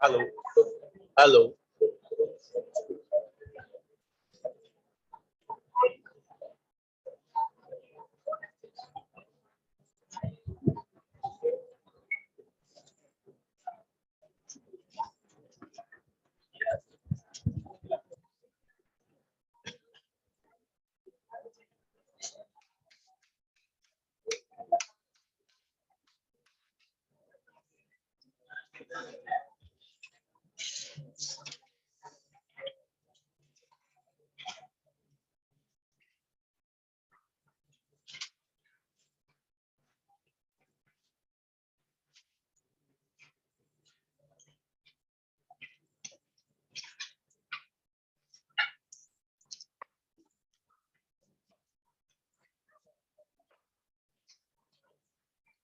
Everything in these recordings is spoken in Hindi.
हेलो हेलो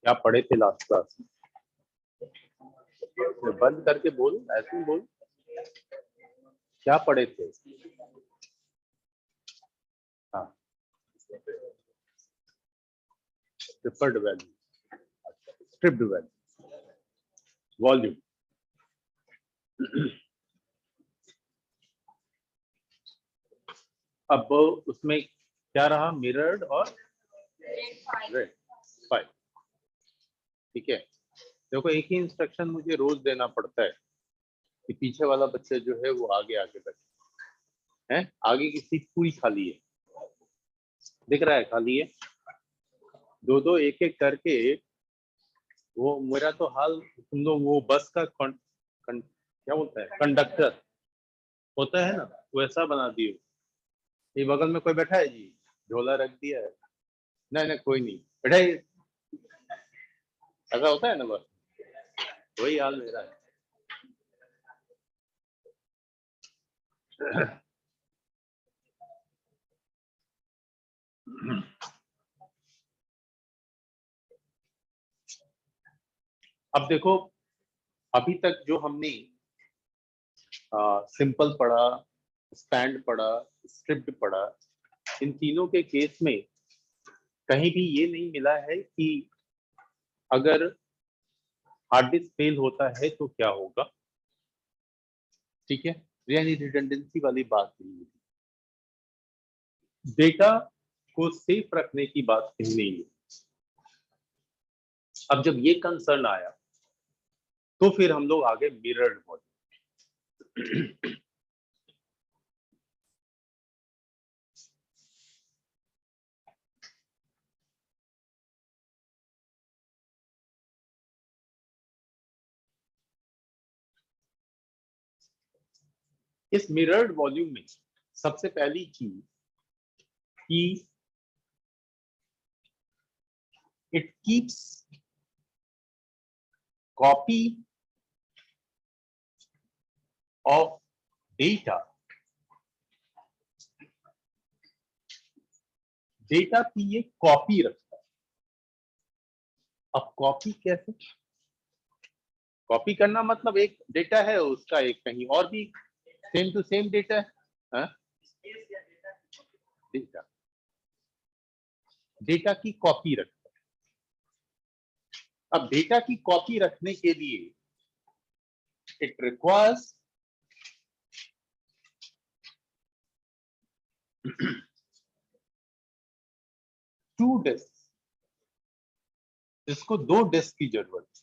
क्या पढ़े थे लास्ट क्लास में? बंद करके बोल, ऐसे ही बोल। क्या पढ़े थे? हाँ, preferred value, stripped value, volume. अब उसमें क्या रहा? मिरर्ड और रेड 5। ठीक है, देखो एक ही इंस्ट्रक्शन मुझे रोज देना पड़ता है कि पीछे वाला बच्चा जो है वो आगे आगे बैठे हैं। आगे की सीट पूरी खाली है, दिख रहा है खाली है। दो दो एक एक करके वो मेरा तो हाल, तुम लोग वो बस का क्या बोलता है, कंडक्टर होता है ना, वैसा बना दियो। ये बगल में कोई बैठा है जी, झोला रख दिया है। नहीं नहीं कोई नहीं बैठा है, ऐसा होता है ना, बस वही हाल मेरा है। अब देखो, अभी तक जो हमने सिंपल पढ़ा, स्टैंड पढ़ा, स्क्रिप्ट पढ़ा, इन तीनों के केस में कहीं भी ये नहीं मिला है कि अगर हार्ड डिस्क फेल होता है तो क्या होगा। ठीक है, यानी रिडंडेंसी वाली बात नहीं है, डेटा को सेफ रखने की बात कहीं नहीं है। अब जब ये कंसर्न आया तो फिर हम लोग आगे मिरर्ड मॉडल। इस मिरर्ड वॉल्यूम में सबसे पहली चीज कि it keeps copy of data, data की ये कॉपी रखता है। अब कॉपी कैसे? कॉपी करना मतलब एक डेटा है उसका एक कहीं और भी सेम टू सेम डेटा है। डेटा, डेटा की कॉपी रखता है। अब डेटा की कॉपी रखने के लिए इट रिक्वायर्स टू डिस्क, इसको दो डिस्क की जरूरत है,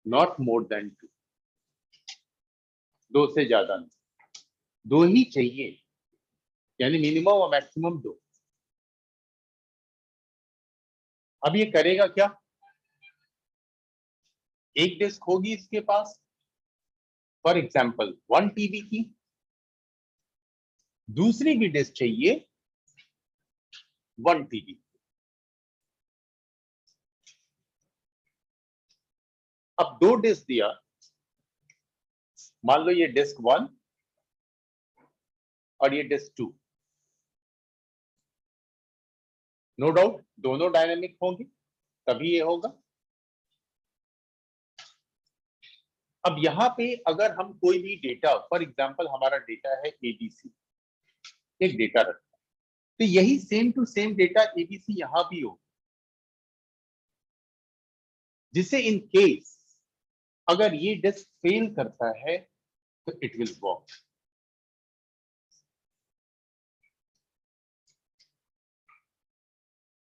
नॉट मोर देन टू, दो से ज्यादा नहीं, दो ही चाहिए, यानी मिनिमम और मैक्सिमम दो। अब ये करेगा क्या? एक डिस्क होगी इसके पास, फॉर एग्जाम्पल 1 टीबी की, दूसरी भी डिस्क चाहिए 1 टीबी। अब दो डिस्क दिया, मान लो ये डिस्क 1 और ये डिस्क 2, नो डाउट दोनों डायनेमिक होंगे, तभी ये होगा। अब यहाँ पे अगर हम कोई भी डेटा, फॉर एग्जांपल हमारा डेटा है एबीसी, एक डेटा रखा, तो यही same to same data ABC यहां भी हो, जिसे इन केस अगर ये डिस्क फेल करता है तो इट विल वर्क।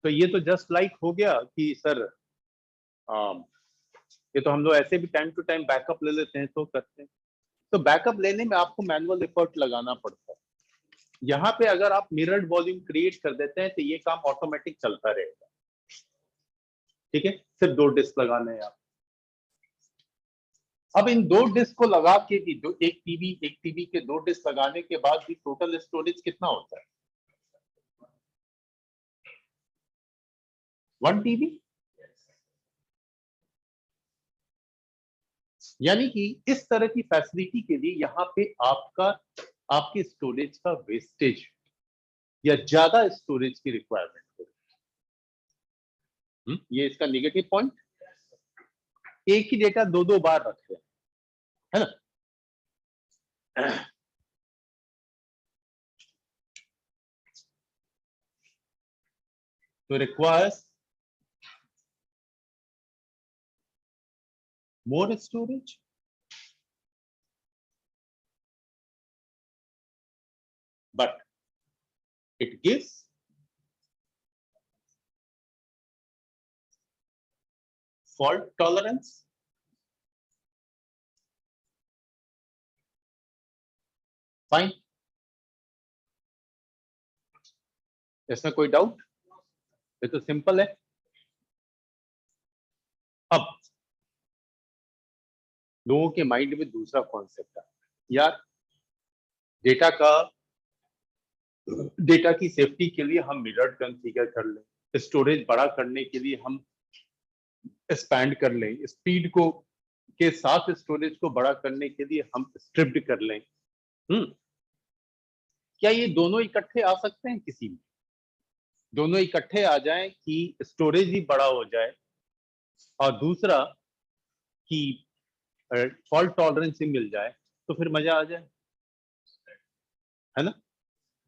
तो ये तो जस्ट लाइक हो गया कि सर ये तो हम लोग ऐसे भी टाइम टू टाइम बैकअप ले लेते हैं तो करते हैं, तो बैकअप लेने में आपको मैनुअल एफर्ट लगाना पड़ता है। यहाँ पे अगर आप मिरर्ड वॉल्यूम क्रिएट कर देते हैं तो ये काम ऑटोमेटिक चलता रहेगा। ठीक है, सिर्फ 2 डिस्क लगाने हैं आप। अब इन 2 डिस्क को लगा के भी, जो एक टीबी के 2 डिस्क लगाने के बाद भी टोटल स्टोरेज कितना होता है? 1 टीबी। यानी कि इस तरह की फैसिलिटी के लिए यहाँ पे आपके स्टोरेज का वेस्टेज या ज्यादा स्टोरेज की रिक्वायरमेंट है। ये इसका नेगेटिव पॉइंट, एक ही डेटा 2 बार रखते हैं, है ना। तो requires more storage, but it gives fault tolerance, fine। इसमें कोई डाउट? ये तो सिंपल है। अब लोगों के माइंड में दूसरा कॉन्सेप्ट है, यार डेटा की सेफ्टी के लिए हम मिरर कॉन्फ़िगर कर लें, स्टोरेज बड़ा करने के लिए हम एक्सपैंड कर लें, स्पीड को के साथ स्टोरेज को बड़ा करने के लिए हम स्ट्रिप्ड कर लें। क्या ये दोनों इकट्ठे आ सकते हैं? किसी में दोनों इकट्ठे आ जाएं कि स्टोरेज ही बड़ा हो जाए और दूसरा कि फॉल्ट टॉलरेंस ही मिल जाए, तो फिर मजा आ जाए, है ना।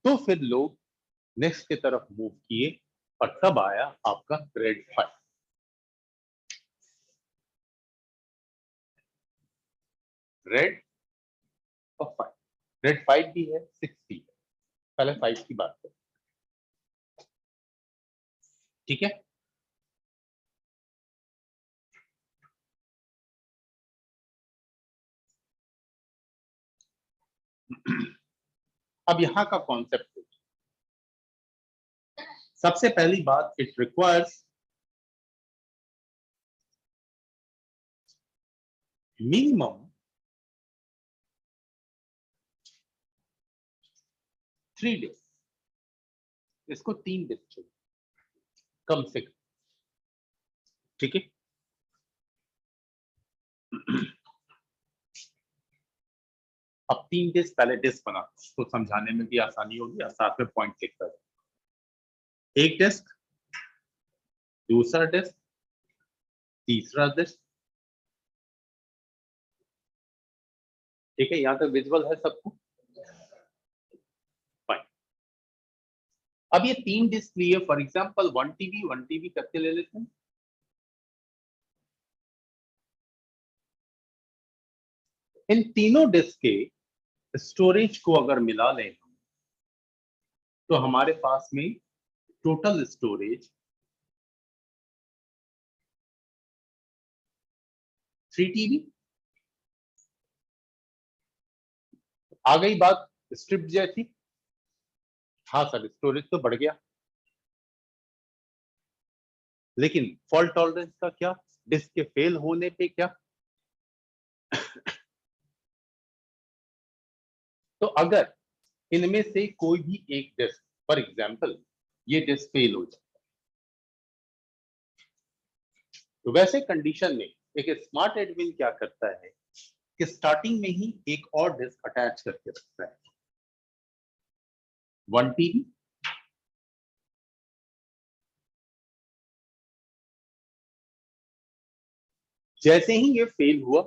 तो फिर लोग नेक्स्ट की तरफ मूव किए और तब आया आपका रेड 5। रेड और 5, रेड 5 भी है, 6 भी है। पहले 5 की बात करें, ठीक है। अब यहां का कॉन्सेप्ट, सबसे पहली बात, इट रिक्वायर्स मिनिमम 3 डेज, इसको 3 डेज चाहिए कम से कम, ठीक है। अब 3 डेज पहले डिस्क बना तो समझाने में भी आसानी होगी और साथ में पॉइंट लिख कर, एक डिस्क, दूसरा डिस्क, तीसरा डिस्क, ठीक है। यहां तक विजुअल है सबको? फाइन। अब ये 3 डिस्क लिए, फॉर एग्जांपल 1 टीबी करके ले लेते हैं। इन तीनों डिस्क के स्टोरेज को अगर मिला लें तो हमारे पास में टोटल स्टोरेज 3 टीबी आ गई। बात स्ट्रिप जैसी, हाँ सर स्टोरेज तो बढ़ गया, लेकिन फॉल्ट टॉलरेंस का क्या, डिस्क के फेल होने पे क्या? तो अगर इनमें से कोई भी एक डिस्क, फॉर एग्जांपल ये डिस्क फेल हो जाए, तो वैसे कंडीशन में एक स्मार्ट एडमिन क्या करता है कि स्टार्टिंग में ही एक और डिस्क अटैच करके रखता है, 1 टीबी, जैसे ही ये फेल हुआ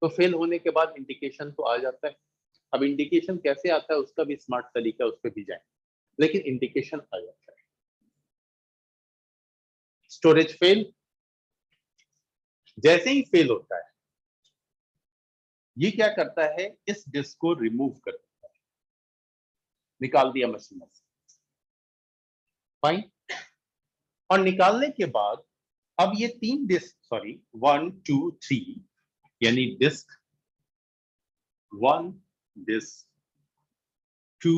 तो फेल होने के बाद इंडिकेशन तो आ जाता है। अब इंडिकेशन कैसे आता है उसका भी स्मार्ट तरीका, उस पर भी जाए, लेकिन इंडिकेशन आ जाता है। स्टोरेज फेल, जैसे ही फेल होता है ये क्या करता है, इस डिस्क को रिमूव कर देता है, निकाल दिया मशीन से, फाइन। और निकालने के बाद अब ये 3 डिस्क, सॉरी 1 2 3, यानी डिस्क 1, डिस्क 2,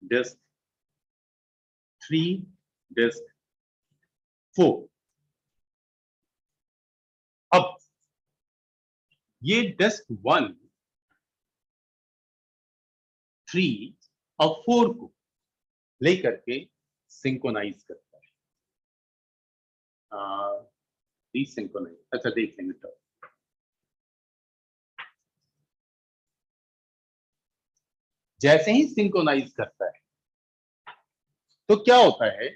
डिस्क 3, डिस्क 4। अब ये डिस्क 1, 3 और 4 को लेकर के सिंक्रोनाइज करता है, डिसिंक्रोनाइज, अच्छा देख लेंगे तो। जैसे ही सिंक्रोनाइज करता है तो क्या होता है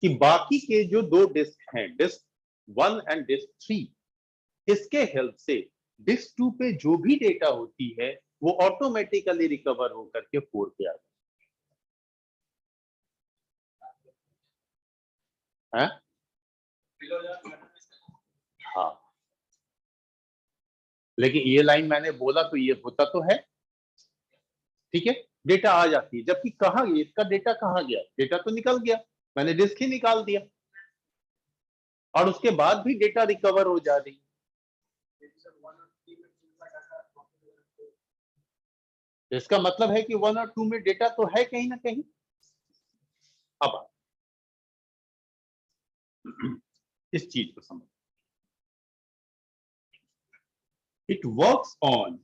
कि बाकी के जो 2 डिस्क हैं, डिस्क 1 एंड डिस्क 3, इसके हेल्प से डिस्क 2 पे जो भी डेटा होती है वो ऑटोमेटिकली रिकवर होकर के 4 पे आ जाती है। हाँ, लेकिन ये लाइन मैंने बोला तो ये होता तो है, ठीक है, डेटा आ जाती है, जबकि कहाँ गया इसका डेटा, कहाँ गया, डेटा तो निकल गया, मैंने डिस्क ही निकाल दिया और उसके बाद भी डेटा रिकवर हो जा रही। इसका मतलब है कि 1 और 2 में डेटा तो है कहीं ना कहीं। अब इस चीज को समझ, it works on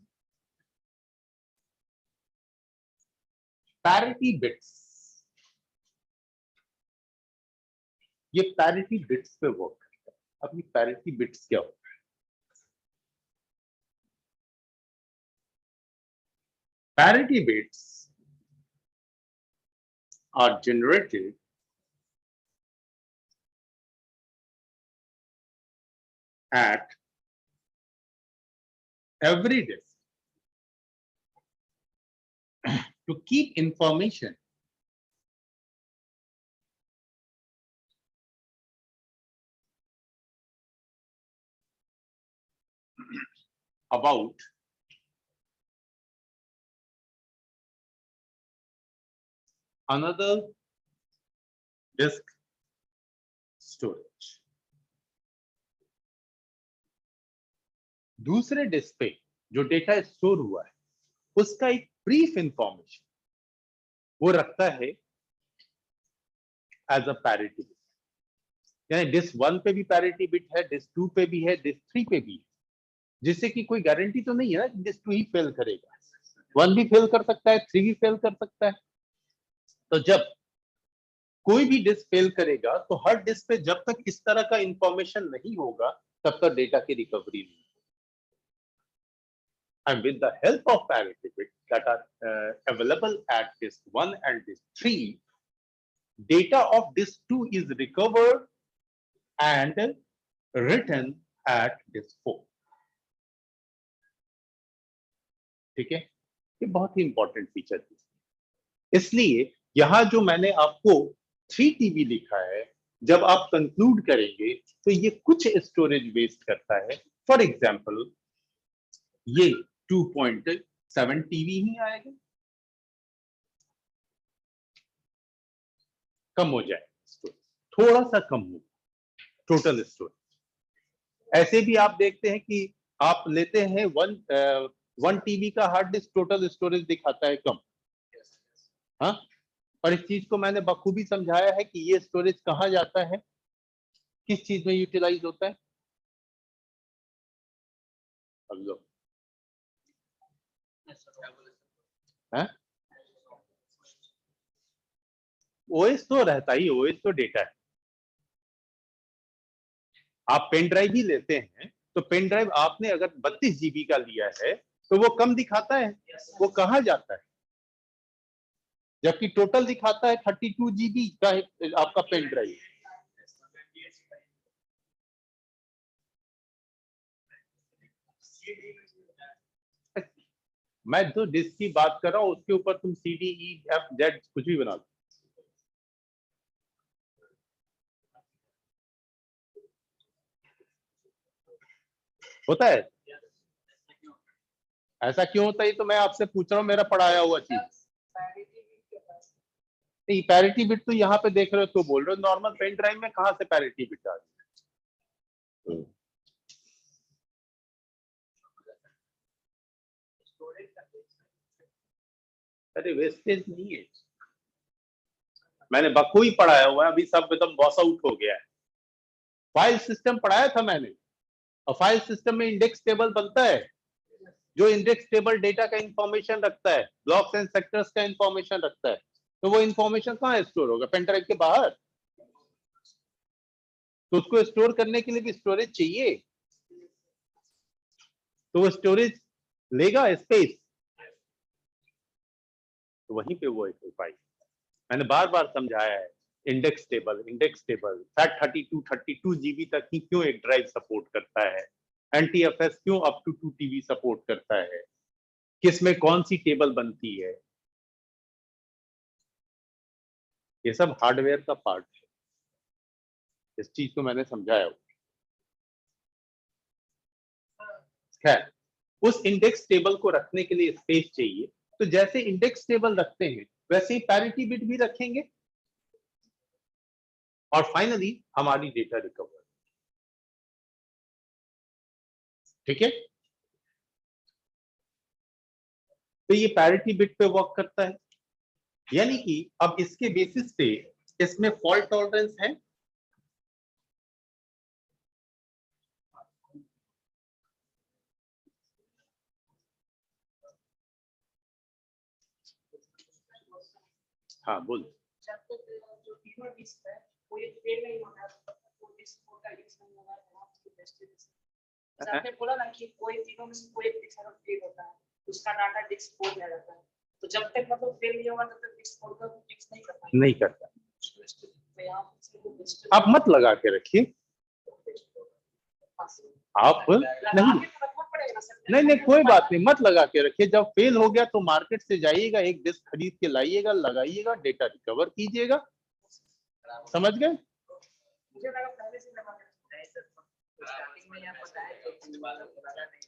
parity bits. ये पैरिटी बिट्स पे वर्क करता है। अब ये पैरिटी बिट्स क्या होता है? Parity bits are generated at every disk to keep information about another disk storage। दूसरे डिस्क पे जो डेटा स्टोर हुआ है उसका एक ब्रीफ इंफॉर्मेशन वो रखता है एज अ पैरिटी बिट, यानी डिस्क 1 पे भी पैरिटी बिट है, डिस्क 2 पे भी है, डिस्क 3 पे भी है, जिससे कि कोई गारंटी तो नहीं है ना कि डिस्क 2 ही फेल करेगा, 1 भी फेल कर सकता है, 3 भी फेल कर सकता है। तो जब कोई भी डिस्क फेल करेगा तो हर डिस्क पे जब तक इस तरह का इंफॉर्मेशन नहीं होगा तब तक डेटा की रिकवरी नहीं। And with the help of parity bits that are available at disk 1 and disk 3, data of disk 2 is recovered and written at disk 4। ठीक है, ये बहुत ही इंपॉर्टेंट फीचर है, इसलिए यहां जो मैंने आपको 3 TB लिखा है, जब आप कंक्लूड करेंगे तो ये कुछ स्टोरेज वेस्ट करता है। फॉर एग्जांपल ये 2.7 TB ही आएगा, कम हो जाए स्टोरेज, थोड़ा सा कम हो टोटल स्टोरेज। ऐसे भी आप देखते हैं कि आप लेते हैं 1 TB का हार्ड डिस्क, टोटल स्टोरेज दिखाता है कम। हाँ, और इस चीज को मैंने बखूबी समझाया है कि ये स्टोरेज कहाँ जाता है, किस चीज में यूटिलाइज होता है। ओएस तो रहता ही, ओएस तो डेटा है। आप पेन ड्राइव ही लेते हैं तो पेन ड्राइव आपने अगर 32 GB का लिया है तो वो कम दिखाता है, वो कहाँ जाता है, जबकि टोटल दिखाता है 32 GB का आपका पेन ड्राइव। मैं जो डिस्क की बात कर रहा हूँ उसके ऊपर तुम C D E F Z कुछ भी बना दो। होता है ऐसा क्यों होता है? तो मैं आपसे पूछ रहा हूँ, मेरा पढ़ाया हुआ चीज। नहीं, पैरिटी बिट तो यहाँ पे देख रहे हो तो बोल रहे हो, नॉर्मल पेन ड्राइव में कहाँ से पैरिटी बिट आ रही है? अरे वेस्टेज नहीं है, मैंने बखूबी पढ़ाया हुआ है, अभी सब एकदम बॉस आउट हो गया है। फाइल सिस्टम पढ़ाया था मैंने, और फाइल सिस्टम में इंडेक्स टेबल बनता है, जो इंडेक्स टेबल डेटा का इंफॉर्मेशन रखता है, ब्लॉक्स एंड सेक्टर्स का इंफॉर्मेशन रखता है। तो वो इंफॉर्मेशन कहाँ स्टोर होगा? पेन ड्राइव के बाहर। तो उसको स्टोर करने के लिए भी स्टोरेज चाहिए, तो वो स्टोरेज लेगा स्पेस, तो वहीं पे वो फाइल मैंने बार बार समझाया है। इंडेक्स टेबल FAT32 जीबी तक ही क्यों एक ड्राइव सपोर्ट करता है, NTFS क्यों अप टू 2 TB सपोर्ट करता है, किस में कौन सी टेबल बनती है, ये सब हार्डवेयर का पार्ट है। इस चीज को मैंने समझाया। खैर, उस इंडेक्स टेबल को रखने के लिए स्पेस चाहिए, तो जैसे इंडेक्स टेबल रखते हैं वैसे ही पैरिटी बिट भी रखेंगे, और फाइनली हमारी डेटा रिकवर। ठीक है, तो ये पैरिटी बिट पे वर्क करता है, यानी कि अब इसके बेसिस पे इसमें फॉल्ट टॉलरेंस है। हाँ बोल। आपने बोला ना कि कोई तीनों में से कोई एक डिस्क अगर फेल होता है, उसका डाटा डिस्क कोड में रहता है, तो जब तक मतलब फेल नहीं होगा तब तक डिस्क कोड का फिक्स नहीं करता। नहीं करता। आप मत लगा के रखिए, आप नहीं, कोई बात नहीं, मत लगा के रखिए। जब फेल हो गया तो मार्केट से जाइएगा, एक डिस्क खरीद के लाइएगा, लगाइएगा, डेटा रिकवर कीजिएगा। समझ गए? मुझे लगा पहले से लगा स्टार्टिंग में आप बताया कि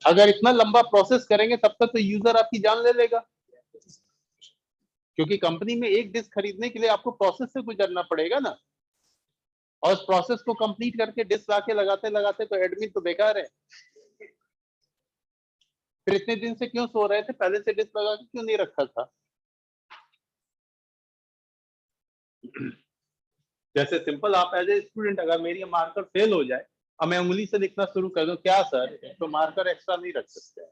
अगर इतना लंबा प्रोसेस करेंगे तब तक तो यूजर आपकी जान ले लेगा, क्योंकि कंपनी में एक डिस्क खरीदने के लिए आपको प्रोसेस से गुजरना पड़ेगा ना, और उस प्रोसेस को कंप्लीट करके डिस्क लाके लगाते लगाते तो एडमिन तो बेकार है। फिर इतने दिन से क्यों सो रहे थे, पहले से डिस्क लगा के क्यों नहीं रखा था? जैसे सिंपल, आप एज ए स्टूडेंट अगर मेरी मार्कर फेल हो जाए और मैं उंगली से लिखना शुरू कर दूं, क्या सर तो मार्कर एक्स्ट्रा नहीं रख सकते,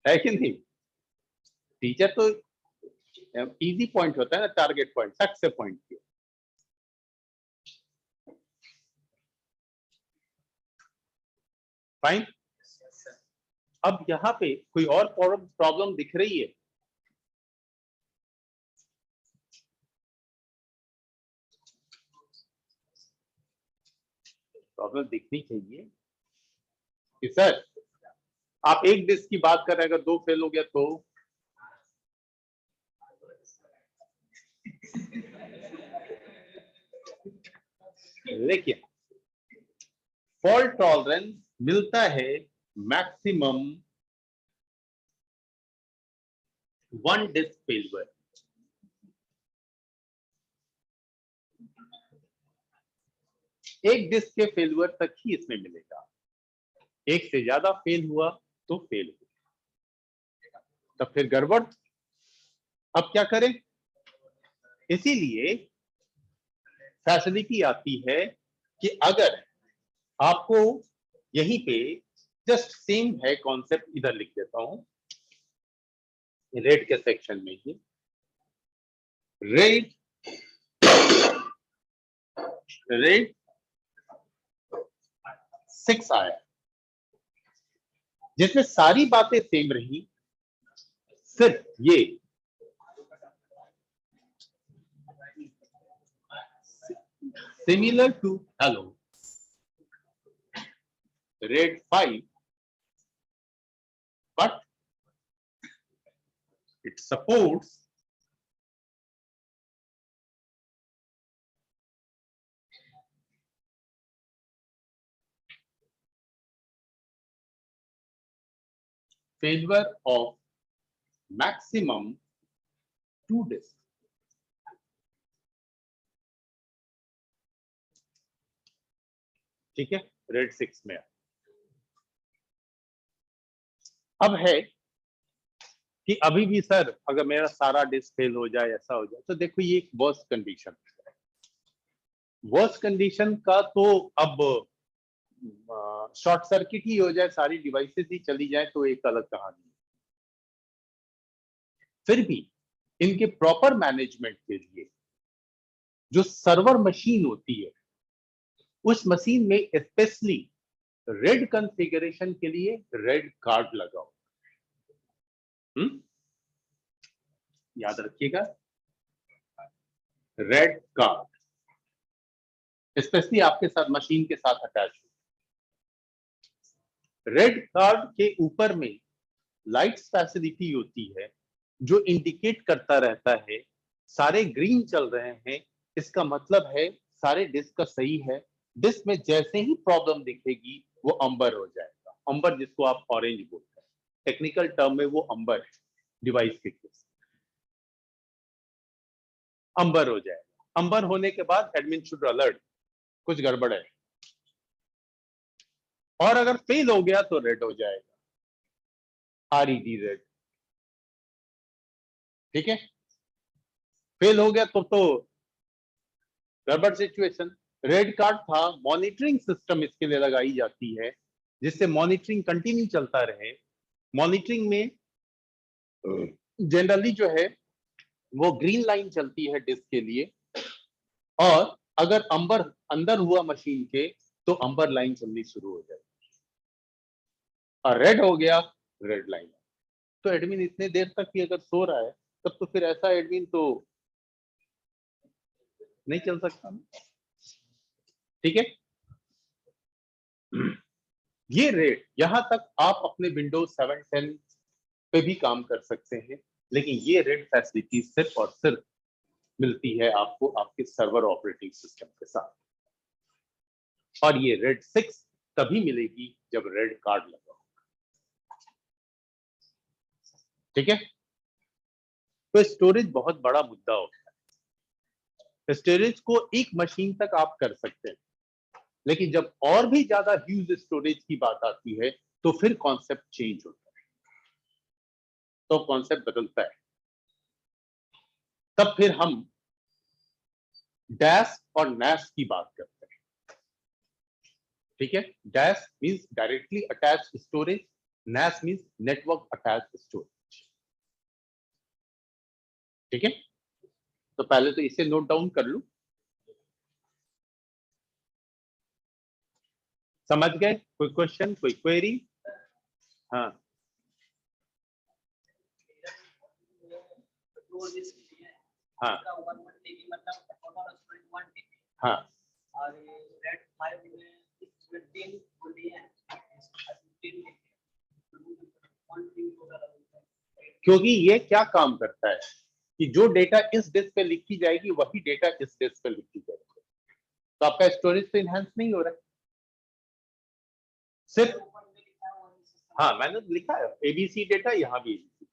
है कि नहीं? टीचर तो इजी पॉइंट होता है ना, टारगेट पॉइंट, सच से पॉइंट किया। फाइन। अब यहाँ पे कोई और प्रॉब्लम दिख रही है? प्रॉब्लम दिखनी चाहिए कि सर आप एक डिस्क की बात कर रहे हैं, अगर दो फेल हो गया तो देखिए, फॉल्ट टॉलरेंस मिलता है मैक्सिमम 1 डिस्क फेलियर। एक डिस्क के फेलियर तक ही इसमें मिलेगा, एक से ज्यादा फेल हुआ तो फेल हुआ, तब फिर गड़बड़। अब क्या करें? इसीलिए फैसिलिटी आती है कि अगर आपको यहीं पे जस्ट सेम है कॉन्सेप्ट, इधर लिख देता हूं रेट के सेक्शन में ही, रेट 6 आया, जिसमें सारी बातें सेम रही, सिर्फ ये similar to hello rate 5 It supports failure of maximum 2 disks. ठीक है, रेड 6 में। अब है कि अभी भी सर अगर मेरा सारा डिस्क फेल हो जाए, ऐसा हो जाए, तो देखो ये एक वर्स्ट कंडीशन है। वर्स्ट कंडीशन का तो अब शॉर्ट सर्किट ही हो जाए, सारी डिवाइसेस ही चली जाए, तो एक अलग कहानी है। फिर भी इनके प्रॉपर मैनेजमेंट के लिए जो सर्वर मशीन होती है, उस मशीन में स्पेशली रेड कॉन्फ़िगरेशन के लिए रेड कार्ड लगाओ। याद रखिएगा, रेड कार्ड स्पेशली आपके साथ मशीन के साथ अटैच हो। रेड कार्ड के ऊपर में लाइट्स फैसिलिटी होती है जो इंडिकेट करता रहता है सारे ग्रीन चल रहे हैं, इसका मतलब है सारे डिस्क का सही है। डिस्क में जैसे ही प्रॉब्लम दिखेगी वो अंबर हो जाएगा। अंबर जिसको आप ऑरेंज बोलते हैं, टेक्निकल टर्म में वो अंबर है। डिवाइस के केस अंबर हो जाएगा। अंबर होने के बाद एडमिन शुड अलर्ट, कुछ गड़बड़ है। और अगर फेल हो गया तो रेड हो जाएगा, RED रेड। ठीक है, फेल हो गया तो गड़बड़ सिचुएशन। रेड कार्ड था, मॉनिटरिंग सिस्टम इसके लिए लगाई जाती है जिससे मॉनिटरिंग कंटिन्यू चलता रहे। मॉनिटरिंग में जनरली जो है वो ग्रीन लाइन चलती है डिस्क के लिए, और अगर अंबर अंदर हुआ मशीन के तो अंबर लाइन चलनी शुरू हो जाएगी, और रेड हो गया रेड लाइन। तो एडमिन इतने देर तक ही अगर सो रहा है तब तो फिर ऐसा एडमिन तो नहीं चल सकता। ठीक है, ये रेट यहां तक आप अपने विंडोज 7 10 पे भी काम कर सकते हैं, लेकिन ये रेट फैसिलिटी सिर्फ और सिर्फ मिलती है आपको आपके सर्वर ऑपरेटिंग सिस्टम के साथ, और ये रेड 6 तभी मिलेगी जब रेड कार्ड लगा होगा। ठीक है, तो स्टोरेज बहुत बड़ा मुद्दा होता है। स्टोरेज को एक मशीन तक आप कर सकते हैं, लेकिन जब और भी ज्यादा ह्यूज स्टोरेज की बात आती है तो फिर कॉन्सेप्ट चेंज होता है, तो कॉन्सेप्ट बदलता है। तब फिर हम डैश और नैश की बात करते हैं। ठीक है, dash means directly attach storage, Nash means network attach storage. ठीक है, तो पहले तो इसे नोट डाउन कर लूं। समझ गए? कोई क्वेश्चन, कोई क्वेरी? हाँ हाँ हाँ, क्योंकि ये क्या काम करता है कि जो डेटा इस डिस्क पे लिखी जाएगी वही डेटा इस डिस्क पे लिखी जाएगी, तो आपका स्टोरेज तो इनहेंस नहीं हो रहा है सिर्फ। हाँ, मैंने लिखा है ABC डेटा, यहाँ भी ABC।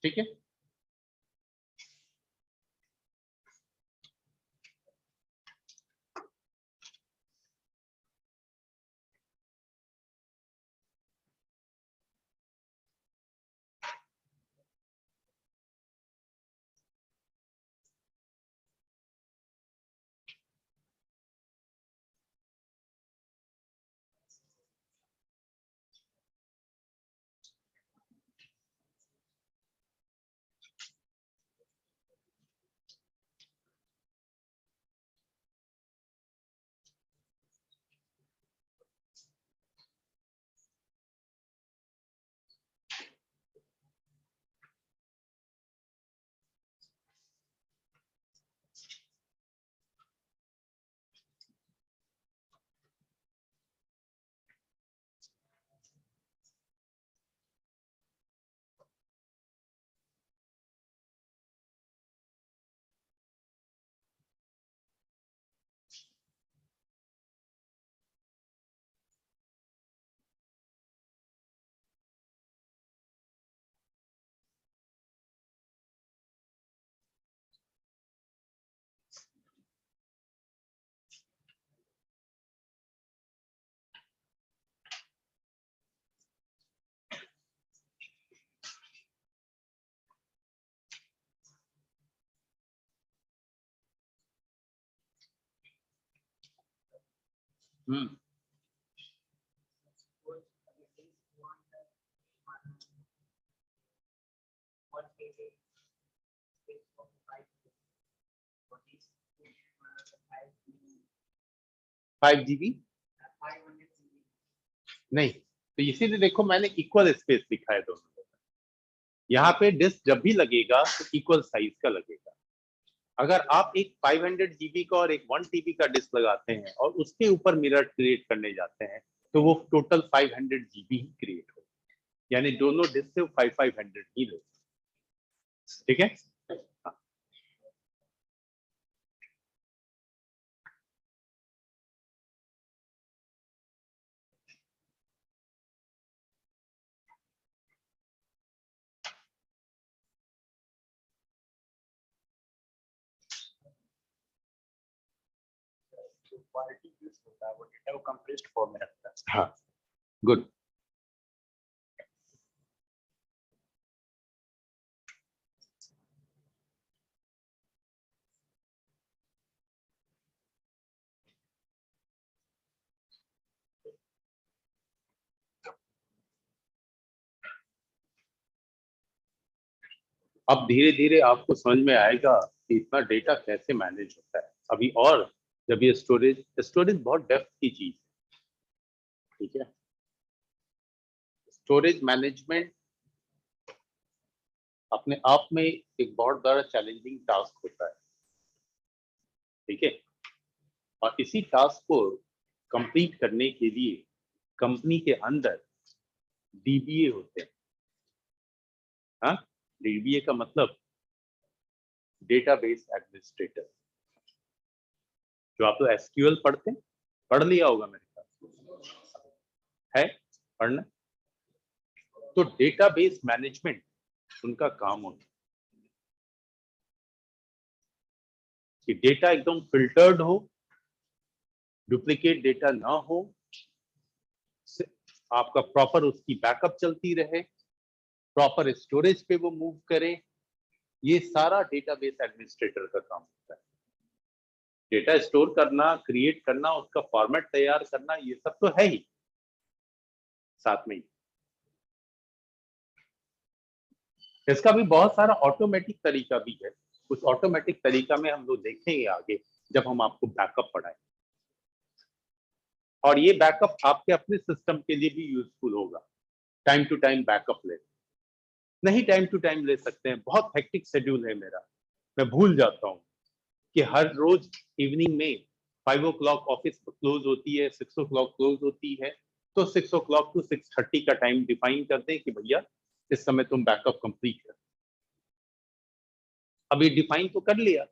ठीक है, हम्म, फाइव जीबी नहीं, तो इसीलिए देखो मैंने इक्वल स्पेस लिखा है दोनों में। यहाँ पे डिस्क जब भी लगेगा तो इक्वल साइज का लगेगा। अगर आप एक 500 जीबी का और एक 1 टीबी का डिस्क लगाते हैं और उसके ऊपर मिरर क्रिएट करने जाते हैं तो वो टोटल 500 जीबी ही क्रिएट हो, यानी दोनों डिस्क से 500 ही लो। ठीक है, हाँ। क्वालिटी यूज होता है वो डेटा को कंप्रेस्ड फॉर्म में रखता है। हाँ, गुड। अब धीरे धीरे आपको समझ में आएगा कि इतना डेटा कैसे मैनेज होता है अभी। और जब ये स्टोरेज बहुत डेप्थ की चीज है, ठीक है। स्टोरेज मैनेजमेंट अपने आप में एक बहुत बड़ा चैलेंजिंग टास्क होता है, ठीक है। और इसी टास्क को कंप्लीट करने के लिए कंपनी के अंदर डीबीए होते हैं। हाँ, डीबीए का मतलब डेटाबेस एडमिनिस्ट्रेटर। जो आप लोग एसक्यूएल पढ़ते हैं, पढ़ लिया होगा मेरे ख्याल है पढ़ना। तो डेटाबेस मैनेजमेंट उनका काम होता है कि डेटा एकदम फिल्टर्ड हो, डुप्लीकेट डेटा ना हो, आपका प्रॉपर उसकी बैकअप चलती रहे, प्रॉपर स्टोरेज पे वो मूव करे। ये सारा डेटाबेस एडमिनिस्ट्रेटर का काम होता है। डेटा स्टोर करना, क्रिएट करना, उसका फॉर्मेट तैयार करना, ये सब तो है ही साथ में ही। इसका भी बहुत सारा ऑटोमेटिक तरीका भी है। उस ऑटोमेटिक तरीका में हम लोग देखेंगे आगे जब हम आपको बैकअप पढ़ाएं। और ये बैकअप आपके अपने सिस्टम के लिए भी यूजफुल होगा। टाइम टू टाइम बैकअप ले, नहीं टाइम टू टाइम ले सकते हैं। बहुत हेक्टिक शेड्यूल है मेरा, मैं भूल जाता हूँ कि हर रोज इवनिंग में 5 o'clock ऑफिस क्लोज होती है, 6 o'clock क्लोज होती है। तो 6 o'clock to 6:30 का टाइम डिफाइन कर दें कि भैया इस समय तुम बैकअप कंप्लीट कर। अभी डिफाइन तो कर लिया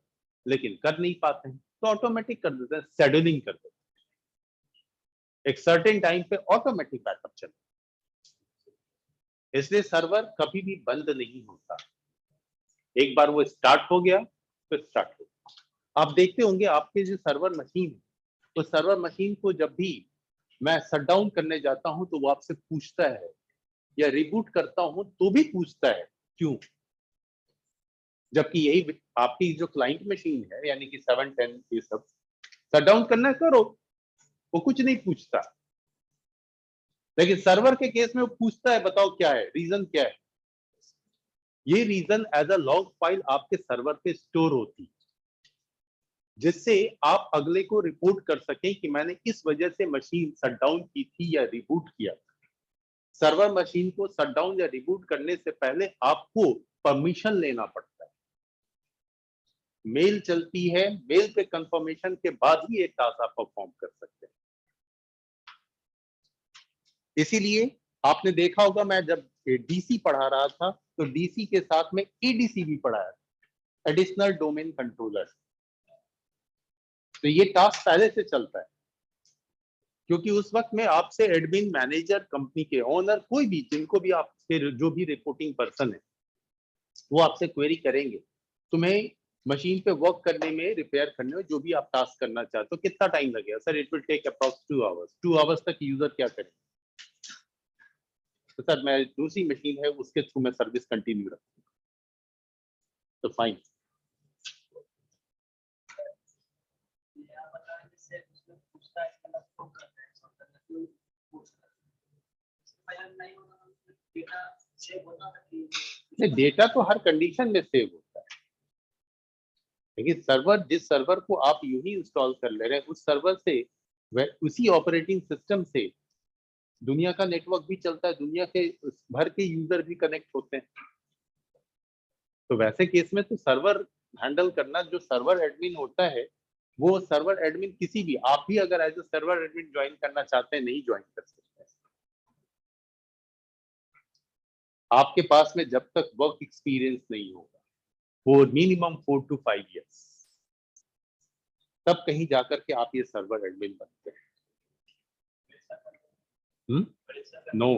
लेकिन कर नहीं पाते हैं तो ऑटोमेटिक कर देते हैं, शेड्यूलिंग कर देते हैं। एक सर्टेन टाइम पे ऑटोमेटिक बैकअप चले, इसलिए सर्वर कभी भी बंद नहीं होता। एक बार वो स्टार्ट हो गया तो स्टार्ट हो गया। आप देखते होंगे आपके जो सर्वर मशीन है, तो सर्वर मशीन को जब भी मैं शट डाउन करने जाता हूं तो वो आपसे पूछता है, या रिबूट करता हूं तो भी पूछता है क्यों। जबकि यही आपकी जो क्लाइंट मशीन है यानी कि 710 ये सब शट डाउन करना है करो, वो कुछ नहीं पूछता। लेकिन सर्वर के केस में वो पूछता है, बताओ क्या है, रीजन क्या है। ये reason as a log file आपके सर्वर पे स्टोर होती है, जिससे आप अगले को रिपोर्ट कर सकें कि मैंने इस वजह से मशीन शट डाउन की थी या रिबूट किया। सर्वर मशीन को शट डाउन या रिबूट करने से पहले आपको परमिशन लेना पड़ता है। मेल चलती है, मेल पे कंफर्मेशन के बाद ही एक टास्क आप परफॉर्म कर सकते हैं। इसीलिए आपने देखा होगा मैं जब डीसी पढ़ा रहा था तो डीसी के साथ में एडीसी भी पढ़ाया, एडिशनल डोमेन कंट्रोलर। तो ये टास्क पहले से चलता है क्योंकि उस वक्त में आपसे एडमिन, मैनेजर, कंपनी के ओनर, कोई भी जिनको भी आपके जो भी रिपोर्टिंग पर्सन है वो आपसे क्वेरी करेंगे तुम्हें मशीन पे वर्क करने में, रिपेयर करने में, जो भी आप टास्क करना चाहते हो कितना टाइम लगेगा। Sir it will take approx 2 hours. 2 hours तक यूजर क्या करे। तो सर मैं दूसरी मशीन है उसके थ्रू मैं सर्विस कंटिन्यू रखूंगा। तो फाइन। आप बता जैसे उसमें पूछता है मतलब नहीं होगा डेटा सेव होता था कि नहीं, डेटा तो हर कंडीशन में सेव होता है, लेकिन सर्वर, जिस सर्वर को आप यूं ही इंस्टॉल कर ले रहे हैं, उस सर्वर से उसी ऑपरेटिंग सिस्टम से दुनिया का नेटवर्क भी चलता है, दुनिया के भर के यूजर भी कनेक्ट होते हैं। तो वैसे केस में तो सर्वर हैंडल करना, जो सर्वर एडमिन होता है, वो सर्वर एडमिन किसी भी, आप भी अगर as a server admin join करना चाहते हैं, नहीं ज्वाइन कर सकते। आपके पास में जब तक वर्क एक्सपीरियंस नहीं होगा, वो मिनिमम 4 to 5 years, तब कहीं जाकर के आप ये सर्वर एडमिन बनते हैं। No,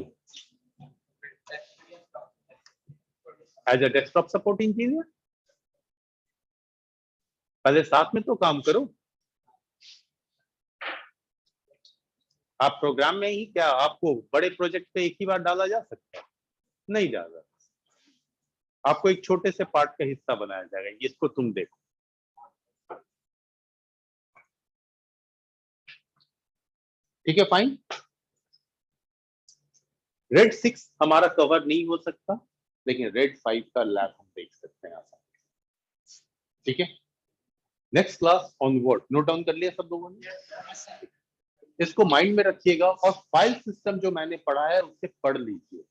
as a desktop support engineer पहले साथ में तो काम करो। आप प्रोग्राम में ही क्या आपको बड़े प्रोजेक्ट पे एक ही बार डाला जा सकता है? नहीं डाला, आपको एक छोटे से पार्ट का हिस्सा बनाया जाएगा, इसको तुम देखो। ठीक है, फाइन। रेड 6 हमारा कवर नहीं हो सकता, लेकिन रेड 5 का लैब हम देख सकते हैं आसानी। ठीक है, next class onward, note down कर लिया सब लोगों ने? इसको माइंड में रखिएगा और फाइल सिस्टम जो मैंने पढ़ा है उससे पढ़ लीजिए,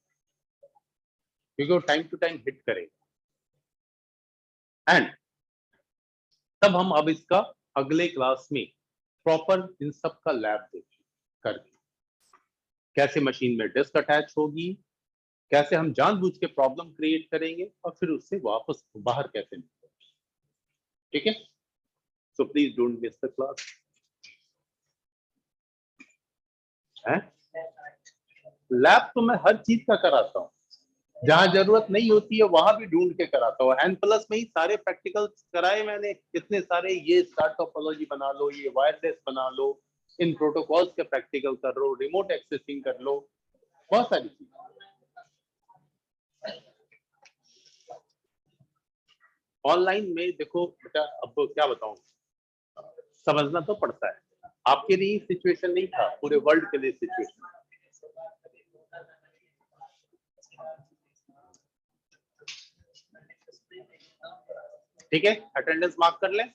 क्योंकि वो टाइम टू टाइम हिट करेगा। एंड तब हम अब इसका अगले क्लास में प्रॉपर इन सब का लैब देखें करके, कैसे मशीन में डिस्क अटैच होगी, कैसे हम जानबूझ के प्रॉब्लम क्रिएट करेंगे और फिर उससे वापस बाहर कैसे निकलेंगे। ठीक है, so please don't miss the class. Lab तो मैं हर चीज का कराता हूँ, जहां जरूरत नहीं होती है वहां भी ढूंढ के कराता हूँ। N+ में ही सारे प्रैक्टिकल कराए मैंने, इतने सारे, ये स्टार टोपोलॉजी बना लो, ये वायरलेस बना लो, इन प्रोटोकॉल्स के प्रैक्टिकल कर लो, रिमोट एक्सेसिंग कर लो, बहुत सारी चीज। ऑनलाइन में देखो बेटा, अब क्या बताऊं, समझना तो पड़ता है। आपके लिए सिचुएशन नहीं था, पूरे वर्ल्ड के लिए सिचुएशन। ठीक है, अटेंडेंस मार्क कर लें।